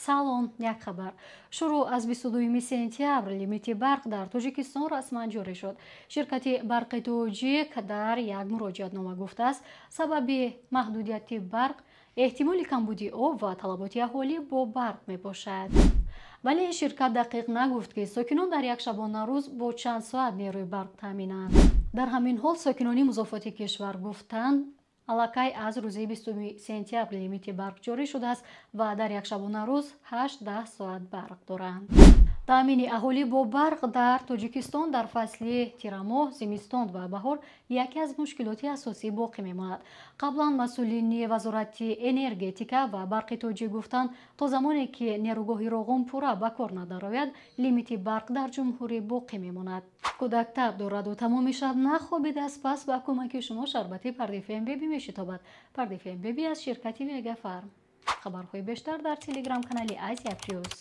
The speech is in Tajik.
салон, як хабар. Шуруъ аз 22 сентябр лимити барқ дар Тоҷикистон расман ҷорӣ шуд. Ширкати барқи тоҷик дар як муроҷиатнома гуфтааст, сабаби маҳдудияти барқ эҳтимоли камбуди об ва талаботи аҳолӣ бо барқ мебошад. вале ширкат дақиқ нагуфт ки сокинон дар як шабона рӯз бо чанд соат нерӯи барқ таъминанд. дар ҳамин ҳол сокинони музофоти кишвар гуфтанд, аллакай аз рӯзи 20 сентябр лимити барқ ҷорӣ шудааст ва дар як шабона рӯз 8-10 соат барқ доранд. таъмини аҳолӣ бо барқ дар Тоҷикистон дар фасли тирамоҳ, зимистон ва баҳор яке аз мушкилоти асосӣ боқӣ мемонад. қаблан масъулини вазорати энергетика ва барқи тоҷик гуфтанд, то замоне ки нерӯгоҳи роғунпурра ба кор надарояд, лимити барқ дар ҷумҳурӣ боқӣ мемонад. кӯдак таб дораду тамоми шаб нахобидааст, пас ба кӯмаки шумо шарбати парди фембеби мешитобад. парди фембеби аз ширкати Мегафарм. хабарҳои бештар дар телеграм канали Азия Плюс.